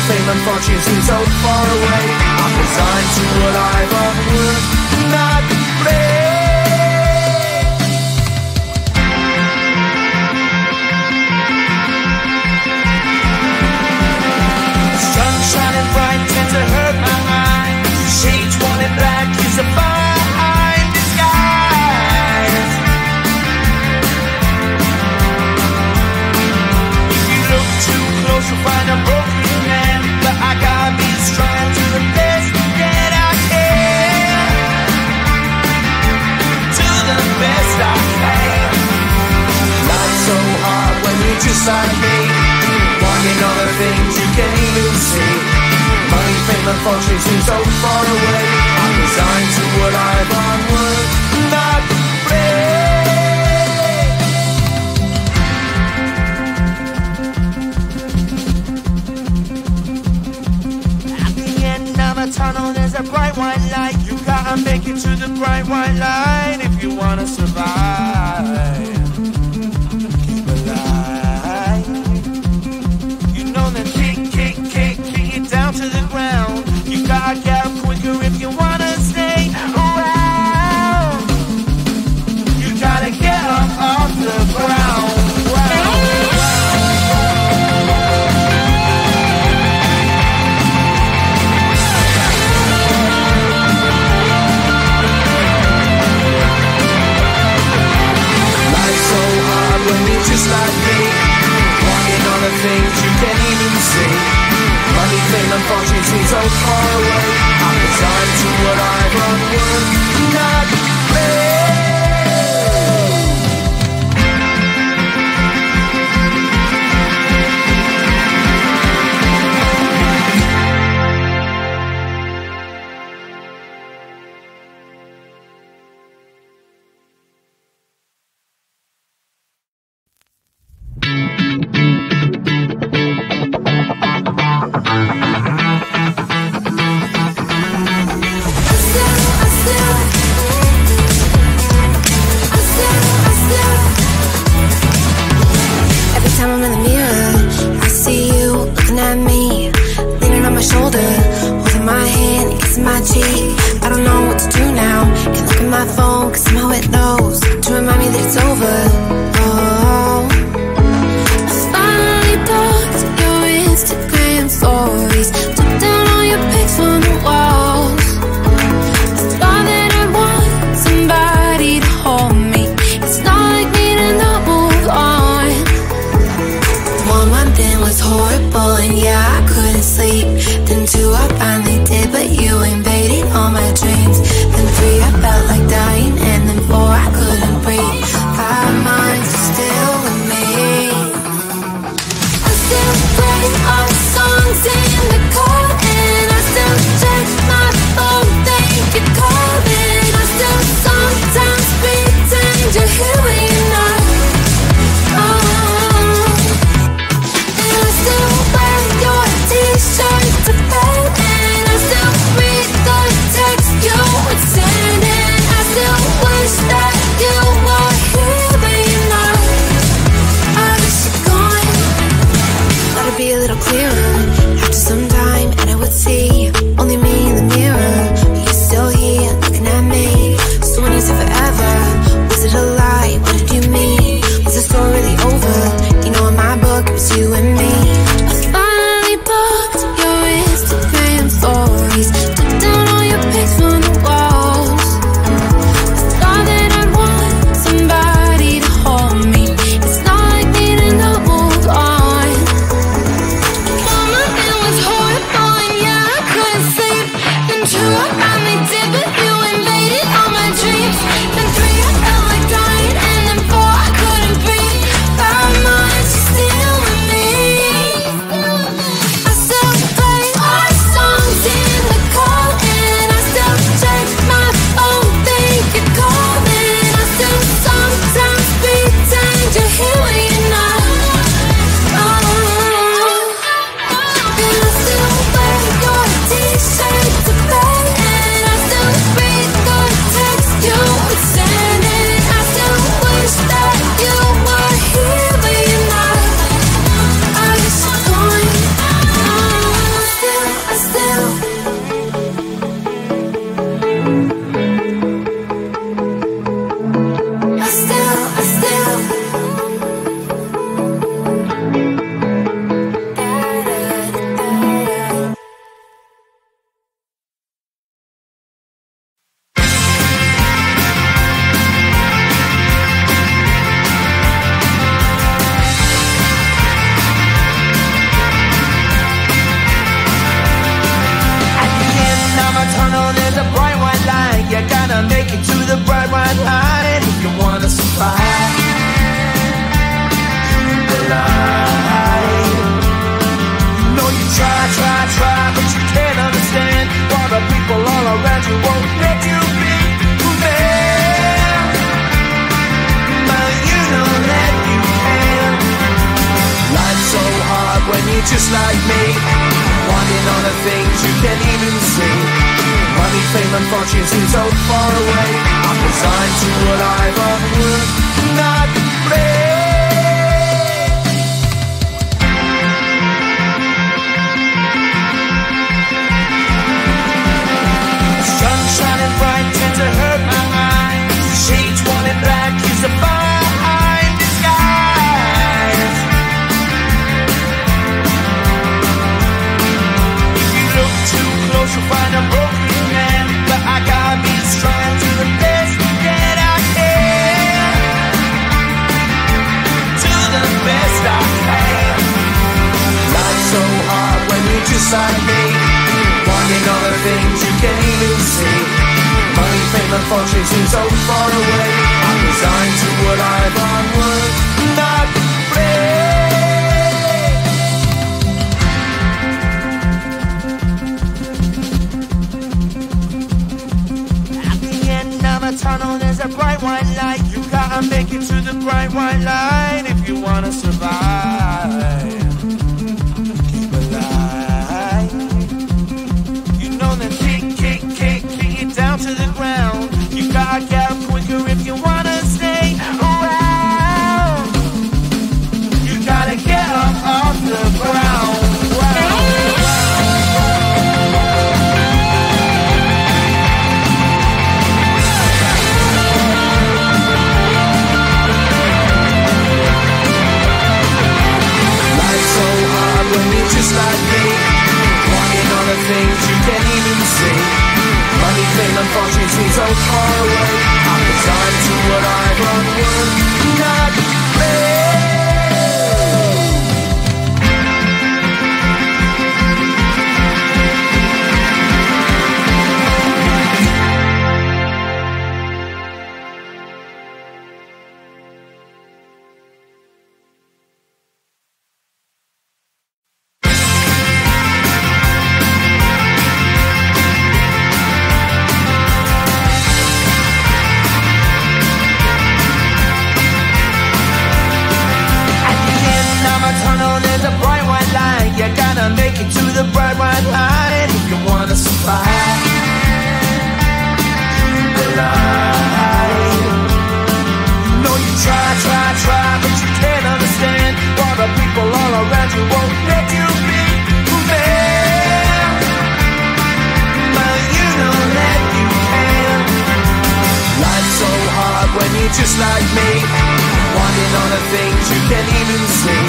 fame and fortune seem so far away. I'm resigned to a life of work, not play. Sun shining bright tends to hurt my mind. Shades worn in black is a fine disguise. If you look too close, you'll find a broken man. But I got me strong to the best that I can. To the best I can. Life's so hard when you're just like me, wanting all the things you can't even see. Money, fame and fortune seem so far away. I'm resigned to a life on work, not play. At the end of a tunnel there's a bright white light. You gotta make it to the bright white light if you wanna survive. Keep alive. You know that kick it down to the ground. You gotta get up quicker if you wanna stay around. You gotta get up off the ground. Life's so hard when you're just like me, wanting all the things you can't even see. Money, fame and fortune seem so far away. I'm resigned to what I've unworked, not play. Then 3, I felt like dying, and then 4, I couldn't breathe. 5 months you won't let you be fair. But you know that you can. Life's so hard when you're just like me, wanting all the things you can't even see. Money, fame and fortune seem so far away. I'm resigned to what I've unworked, not play. Sun shining bright tends to hurt my eyes. Shades worn in black is a fine disguise. If you look too close you'll find a broken man, but I gotta be strong to the best that I can. To the best I can. Life's so hard when you're just like me, wanting all the things you can't even see. Money, fame and fortune seem so far away. I'm resigned to what I've unworked, not play. At the end of a tunnel there's a bright white light. You gotta make it to the bright white light if you wanna survive. Keep alive. You know that kick it down to the ground. You gotta get up quicker if you wanna stay around. You gotta get up off the ground. Life's so hard when you're just like me, wanting all the things you can't even see. Money, fame and fortune seem so far away. I'm resigned to what I've unworked, not play. You gotta make it to the bright white light if you wanna survive. Keep alive. No, you try, but you can't understand why the people all around you won't let you be fair. But you know that you can. Life's so hard when you're just like me, wanting all the things you can't even see.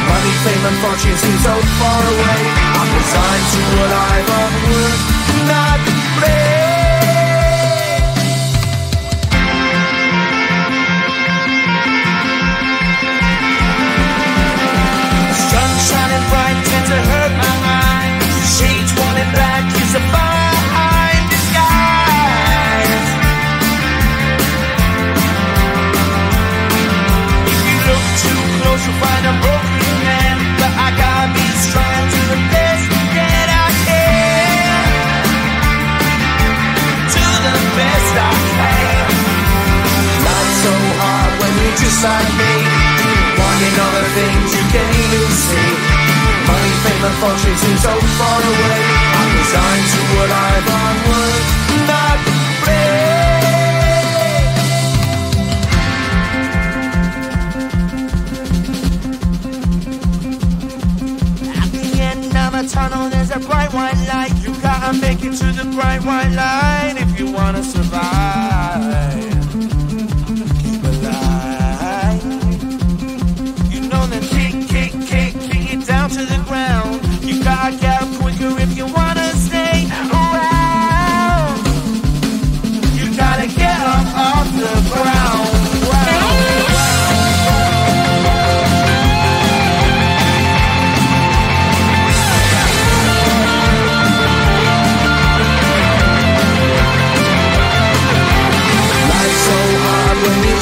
Money, fame and fortune seem so far away. I'm resigned to what I've unworked, not play. Sun shining bright tends to hurt my eyes. Shades worn in black is a fine disguise. If you look too close you'll find a broken man, but I gotta be strong to the best that I can. To the best I can. Life's so hard when you're just like me, wanting all the things you can't even see. Money, fame and fortune seem so far away. I'm resigned to what I've unworked, not play. Tunnel, there's a bright white light. You gotta make it to the bright white light if you wanna survive. Keep alive. You know that kick it down to the ground. You gotta get up quicker if you wanna stay around. You gotta get up off the ground.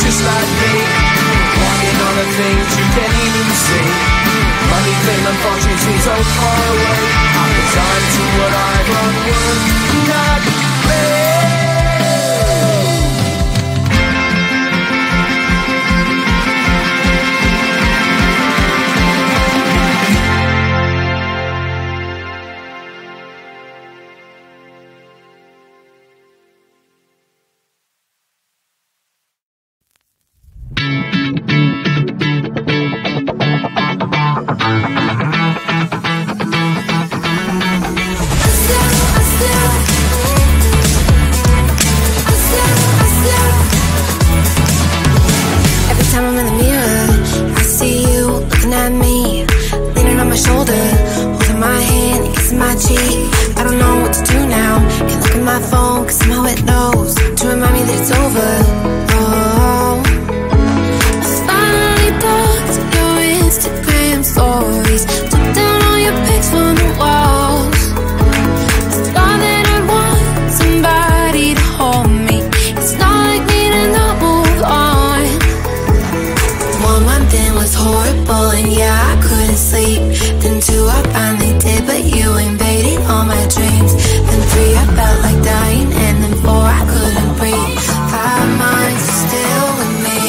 Just like me, wanting all the things you can't even see. Money, fame and fortune seem so far away. my cheek. I don't know what to do now. Can't look at my phone, cause somehow it knows to remind me that it's over. Oh, I finally blocked your Instagram stories, took down all your pics from the walls. I thought that I'd want somebody to hold me. It's not like me to not move on. 1 month in was horrible, and yeah, I couldn't sleep. Then 2, I finally did, but you invaded all my dreams. Then 3, I felt like dying, and then 4, I couldn't breathe. 5 months still with me.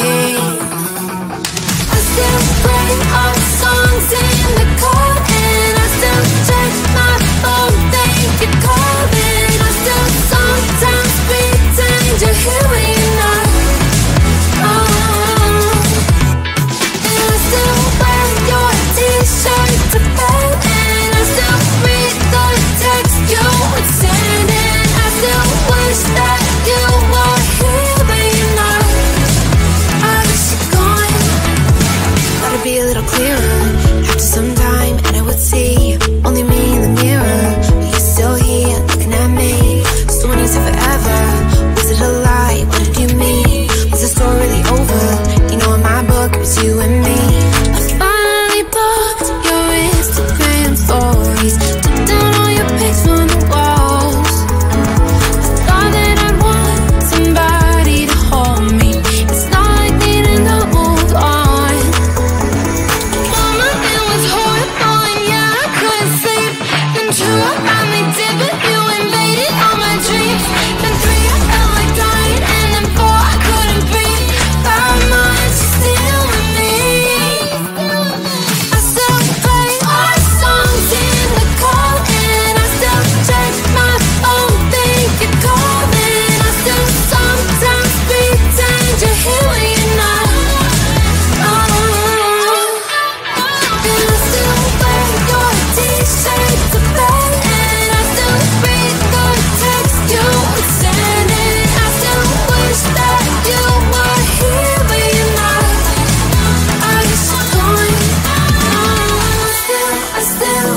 I still play our songs in the car, and I still check my phone, think you're calling. I still sometimes pretend you're here when you're not. And I still wear your t-shirt to bed, and I still read the text you would send, and I still wish that you were here but you're not. I wish you're gone. Thought it'd be a little clearer after some time, and I would see only me in the mirror, but you're still here looking at me. So when you said forever, was it a lie? What did you mean? Was the story really over? You know, in my book it was you and me. I finally blocked your Instagram stories, took down all your pics from the walls. I thought that I'd want somebody to hold me. It's not like me to not move on. 1 month it was horrible, and yeah, I couldn't sleep. Then 2, I finally did, but you invaded all my dreams. Then 3, I felt like dying, and then 4, I couldn't breathe. 5 months still with me. I still play our songs in the car, and I still check my phone, think you're calling. I still sometimes pretend you're here when you're not. And I still wear your t-shirt to bed, and I still read the text you would send, and I still wish that you were here but you're not. I guess you're gone. I still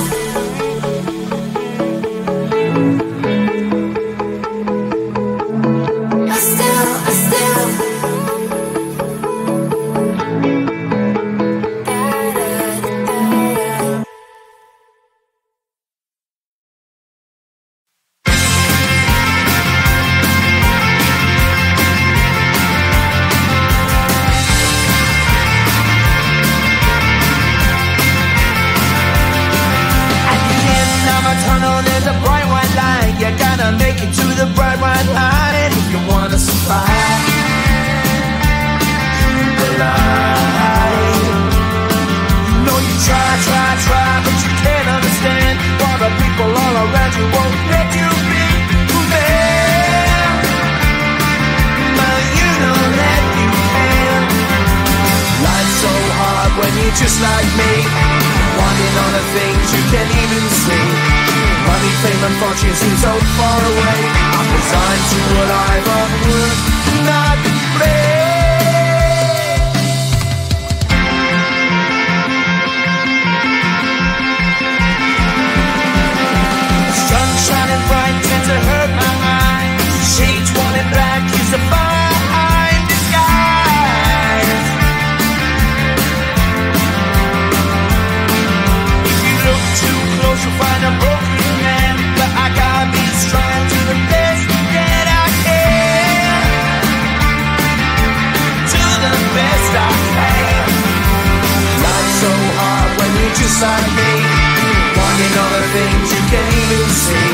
At the end of a tunnel, there's a bright white line. You gotta make it to the bright white line, and if you wanna survive, keep alive. You know you try, but you can't understand why the people all around you won't let you be who they are. But you know that you can. Life's so hard when you're just like me, wanting all the things you can't even see. Money, fame and fortune seem so far away. I'm resigned to what I've unworked, not play. Sun shining bright tends to hurt my mind. Shades worn in black is a fine disguise. If you look too close, you'll find a broken man. But I gotta be strong to the best that I can. To the best I can. Life's so hard when you're just like me, wanting all the things you can't even see.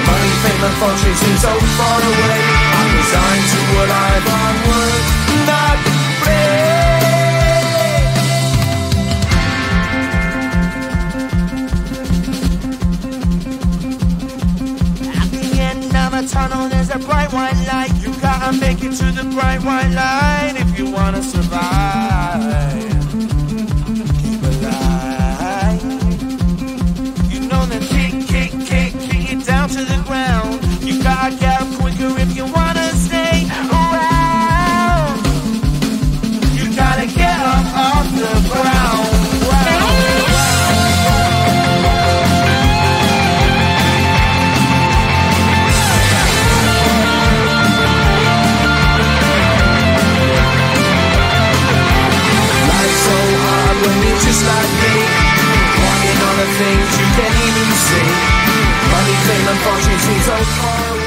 Money, fame and fortune seem so far away. I'm resigned to what I've unworked, not play. At the end of a tunnel, there's a bright white light. You gotta make it to the bright white light if you wanna survive. Keep alive. You know that kick it down to the ground. You gotta get up quicker if you wanna stay around. You gotta get up off the ground. Wow. just like me, wanting all the things you can't even see. Money, fame, and fortune seem so far away.